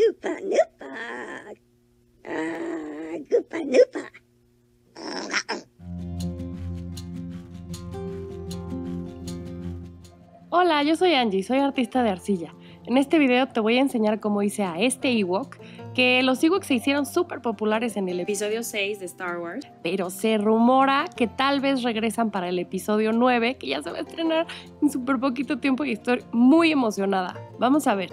Goopa Noopa. Goopa Noopa. Hola, yo soy Angie, soy artista de arcilla. En este video te voy a enseñar cómo hice a este Ewok, que los Ewoks se hicieron súper populares en el episodio 6 de Star Wars, pero se rumora que tal vez regresan para el episodio 9, que ya se va a estrenar en súper poquito tiempo y estoy muy emocionada. Vamos a ver.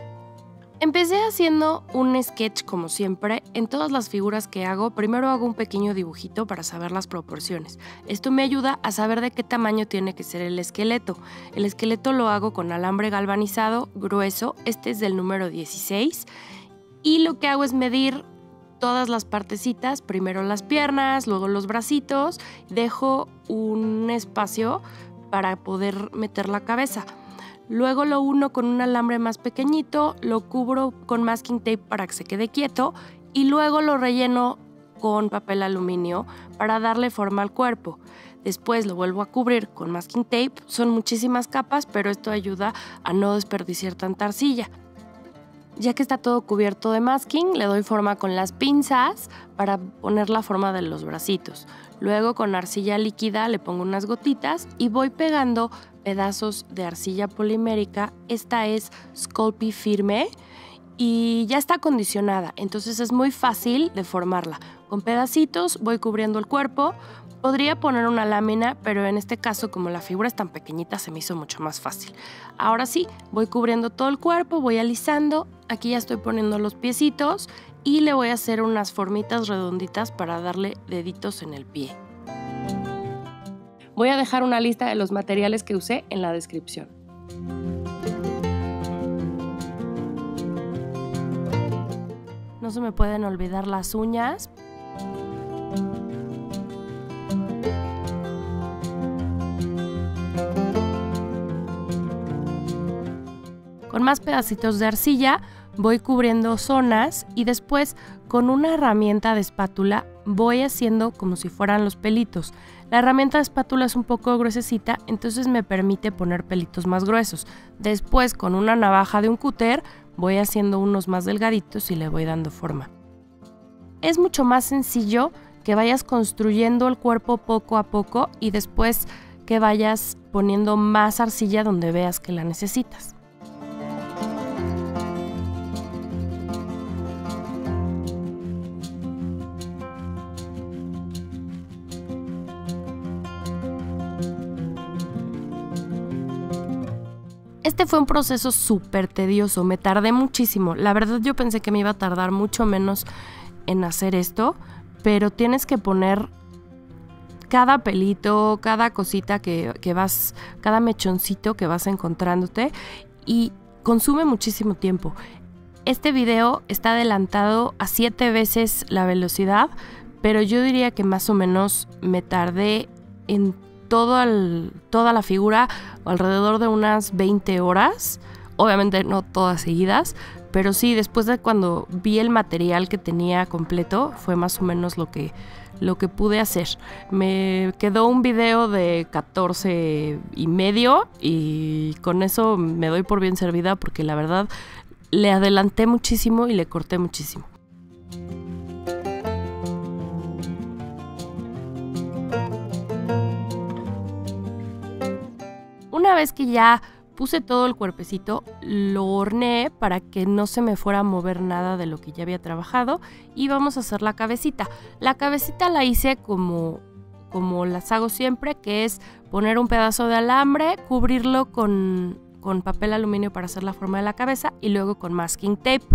Empecé haciendo un sketch como siempre. En todas las figuras que hago, primero hago un pequeño dibujito para saber las proporciones. Esto me ayuda a saber de qué tamaño tiene que ser el esqueleto. El esqueleto lo hago con alambre galvanizado grueso, este es del número 16. Y lo que hago es medir todas las partecitas, primero las piernas, luego los bracitos, dejo un espacio para poder meter la cabeza. Luego lo uno con un alambre más pequeñito, lo cubro con masking tape para que se quede quieto y luego lo relleno con papel aluminio para darle forma al cuerpo. Después lo vuelvo a cubrir con masking tape, son muchísimas capas, pero esto ayuda a no desperdiciar tanta arcilla. Ya que está todo cubierto de masking, le doy forma con las pinzas para poner la forma de los bracitos. Luego con arcilla líquida le pongo unas gotitas y voy pegando pedazos de arcilla polimérica. Esta es Sculpey firme y ya está acondicionada, entonces es muy fácil de formarla. Con pedacitos voy cubriendo el cuerpo. Podría poner una lámina, pero en este caso, como la figura es tan pequeñita, se me hizo mucho más fácil. Ahora sí, voy cubriendo todo el cuerpo, voy alisando. Aquí ya estoy poniendo los piecitos y le voy a hacer unas formitas redonditas para darle deditos en el pie. Voy a dejar una lista de los materiales que usé en la descripción. No se me pueden olvidar las uñas. Con más pedacitos de arcilla voy cubriendo zonas y después con una herramienta de espátula voy haciendo como si fueran los pelitos. La herramienta de espátula es un poco gruesecita, entonces me permite poner pelitos más gruesos. Después con una navaja de un cúter voy haciendo unos más delgaditos y le voy dando forma. Es mucho más sencillo que vayas construyendo el cuerpo poco a poco y después que vayas poniendo más arcilla donde veas que la necesitas. Este fue un proceso súper tedioso, me tardé muchísimo. La verdad yo pensé que me iba a tardar mucho menos en hacer esto, pero tienes que poner cada pelito, cada cosita que vas, cada mechoncito que vas encontrándote y consume muchísimo tiempo. Este video está adelantado a 7 veces la velocidad, pero yo diría que más o menos me tardé en toda la figura alrededor de unas 20 horas, obviamente no todas seguidas, pero sí, después de cuando vi el material que tenía completo, fue más o menos lo que pude hacer. Me quedó un video de 14:30 y con eso me doy por bien servida porque la verdad le adelanté muchísimo y le corté muchísimo. Una vez que ya puse todo el cuerpecito, lo horneé para que no se me fuera a mover nada de lo que ya había trabajado y vamos a hacer la cabecita. La cabecita la hice como las hago siempre, que es poner un pedazo de alambre, cubrirlo con papel aluminio para hacer la forma de la cabeza y luego con masking tape.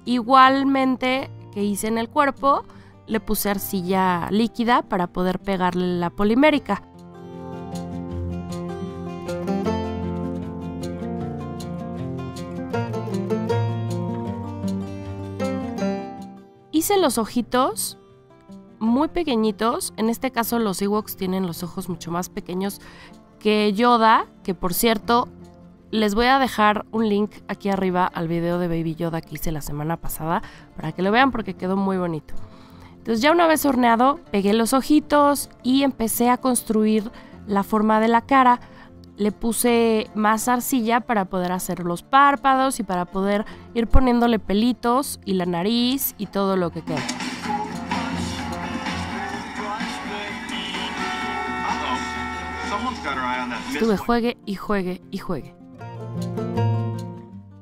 Igualmente que hice en el cuerpo, le puse arcilla líquida para poder pegarle la polimérica. Hice los ojitos muy pequeñitos. En este caso los Ewoks tienen los ojos mucho más pequeños que Yoda, que por cierto les voy a dejar un link aquí arriba al video de Baby Yoda que hice la semana pasada para que lo vean porque quedó muy bonito. Entonces ya una vez horneado, pegué los ojitos y empecé a construir la forma de la cara. le puse más arcilla para poder hacer los párpados y para poder ir poniéndole pelitos y la nariz y todo lo que queda. Estuve juegue y juegue y juegue.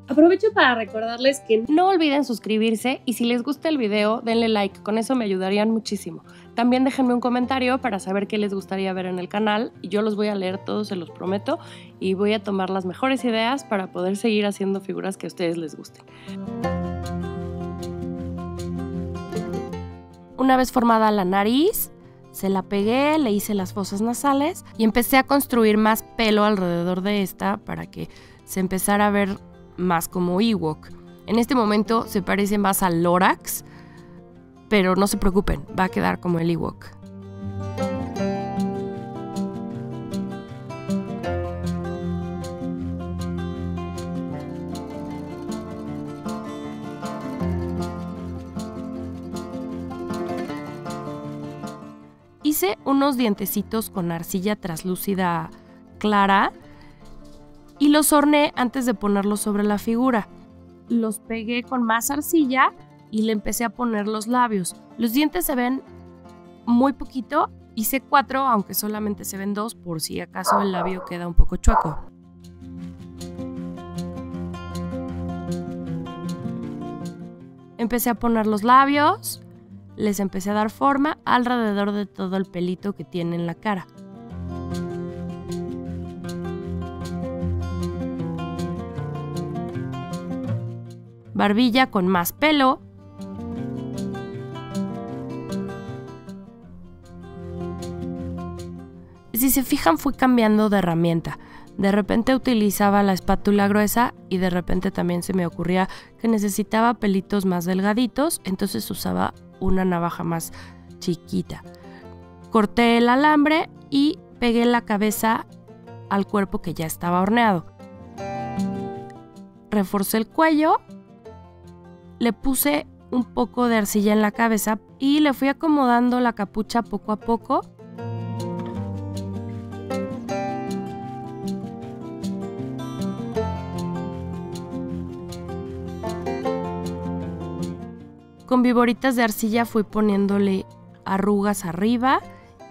Aprovecho para recordarles que no olviden suscribirse y si les gusta el video, denle like, con eso me ayudarían muchísimo. También déjenme un comentario para saber qué les gustaría ver en el canal y yo los voy a leer todos, se los prometo, y voy a tomar las mejores ideas para poder seguir haciendo figuras que a ustedes les gusten. Una vez formada la nariz, se la pegué, le hice las fosas nasales y empecé a construir más pelo alrededor de esta para que se empezara a ver más como Ewok. En este momento se parece más al Lorax, pero no se preocupen, va a quedar como el Ewok. Hice unos dientecitos con arcilla translúcida clara y los horneé antes de ponerlos sobre la figura. Los pegué con más arcilla y le empecé a poner los labios. Los dientes se ven muy poquito, hice 4, aunque solamente se ven 2 por si acaso el labio queda un poco chueco. Empecé a poner los labios, les empecé a dar forma alrededor de todo el pelito que tiene en la cara. Barbilla con más pelo. Si se fijan, fui cambiando de herramienta. De repente utilizaba la espátula gruesa y de repente también se me ocurría que necesitaba pelitos más delgaditos, entonces usaba una navaja más chiquita. Corté el alambre y pegué la cabeza al cuerpo que ya estaba horneado. Reforcé el cuello. Le puse un poco de arcilla en la cabeza y le fui acomodando la capucha poco a poco. Con viboritas de arcilla fui poniéndole arrugas arriba,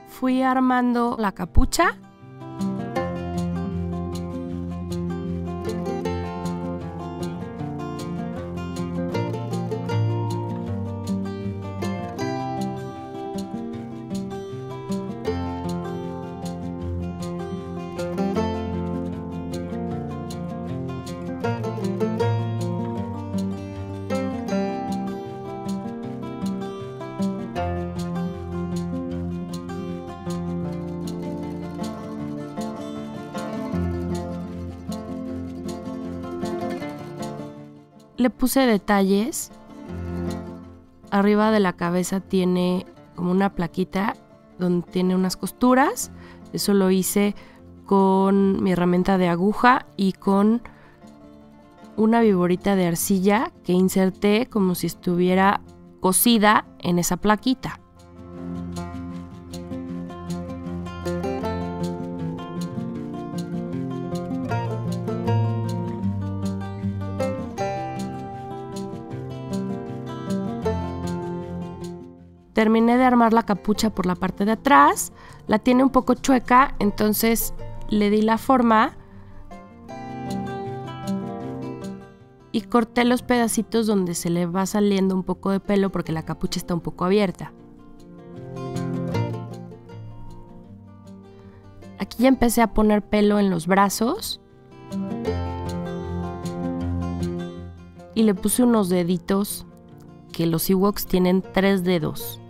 fui armando la capucha. Le puse detalles. Arriba de la cabeza tiene como una plaquita donde tiene unas costuras. Eso lo hice con mi herramienta de aguja y con una viborita de arcilla que inserté como si estuviera cosida en esa plaquita. Terminé de armar la capucha por la parte de atrás, la tiene un poco chueca, entonces le di la forma y corté los pedacitos donde se le va saliendo un poco de pelo porque la capucha está un poco abierta. Aquí ya empecé a poner pelo en los brazos y le puse unos deditos, que los Ewoks tienen 3 dedos.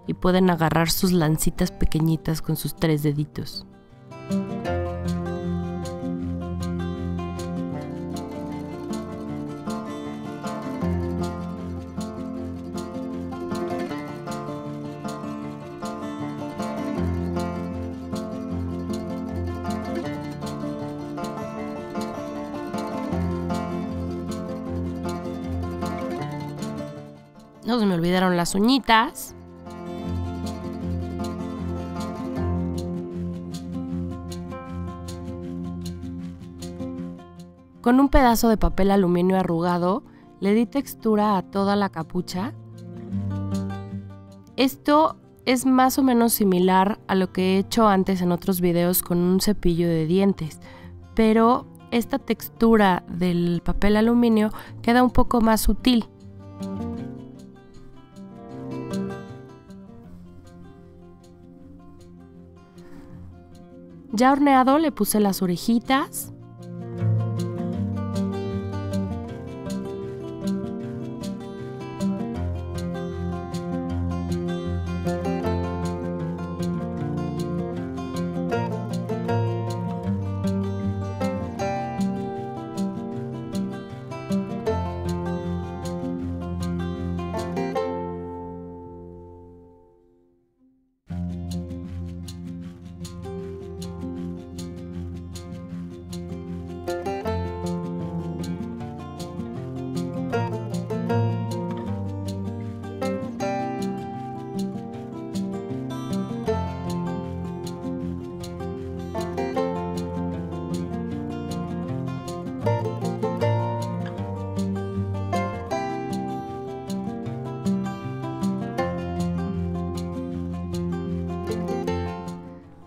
Y pueden agarrar sus lancitas pequeñitas con sus 3 deditos. No se me olvidaron las uñitas. Con un pedazo de papel aluminio arrugado, le di textura a toda la capucha. Esto es más o menos similar a lo que he hecho antes en otros videos con un cepillo de dientes, pero esta textura del papel aluminio queda un poco más sutil. Ya horneado le puse las orejitas.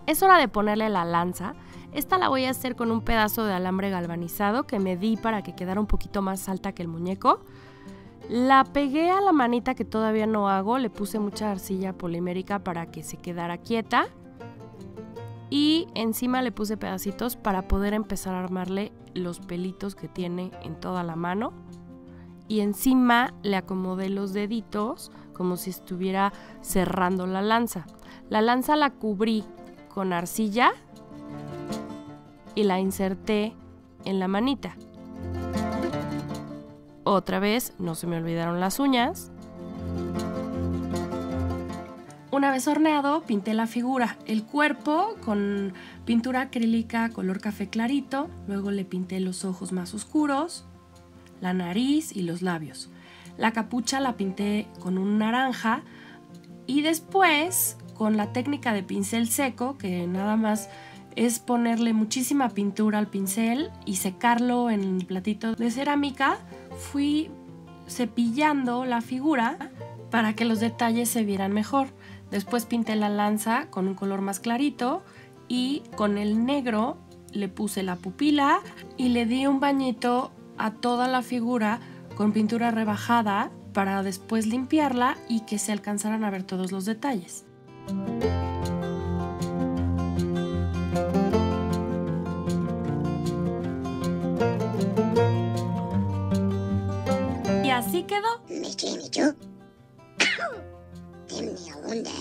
Es hora de ponerle la lanza. Esta la voy a hacer con un pedazo de alambre galvanizado que medí para que quedara un poquito más alta que el muñeco. La pegué a la manita que todavía no hago, le puse mucha arcilla polimérica para que se quedara quieta. Y encima le puse pedacitos para poder empezar a armarle los pelitos que tiene en toda la mano. Y encima le acomodé los deditos como si estuviera cerrando la lanza. La lanza la cubrí con arcilla y la inserté en la manita. Otra vez, no se me olvidaron las uñas. Una vez horneado, pinté la figura, el cuerpo con pintura acrílica color café clarito, luego le pinté los ojos más oscuros, la nariz y los labios. La capucha la pinté con un naranja y después, con la técnica de pincel seco, que nada más es ponerle muchísima pintura al pincel y secarlo en el platito de cerámica, fui cepillando la figura para que los detalles se vieran mejor. Después pinté la lanza con un color más clarito y con el negro le puse la pupila y le di un bañito a toda la figura con pintura rebajada para después limpiarla y que se alcanzaran a ver todos los detalles. Y así quedó. 미쳐. 때문에 온대.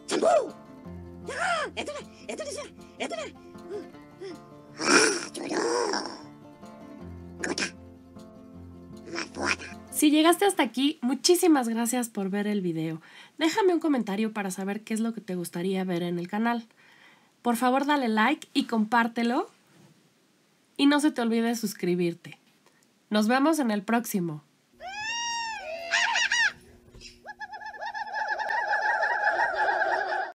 잠보. 얘들아. 졸어. 거다. Si llegaste hasta aquí, muchísimas gracias por ver el video. Déjame un comentario para saber qué es lo que te gustaría ver en el canal. Por favor, dale like y compártelo. Y no se te olvide suscribirte. Nos vemos en el próximo.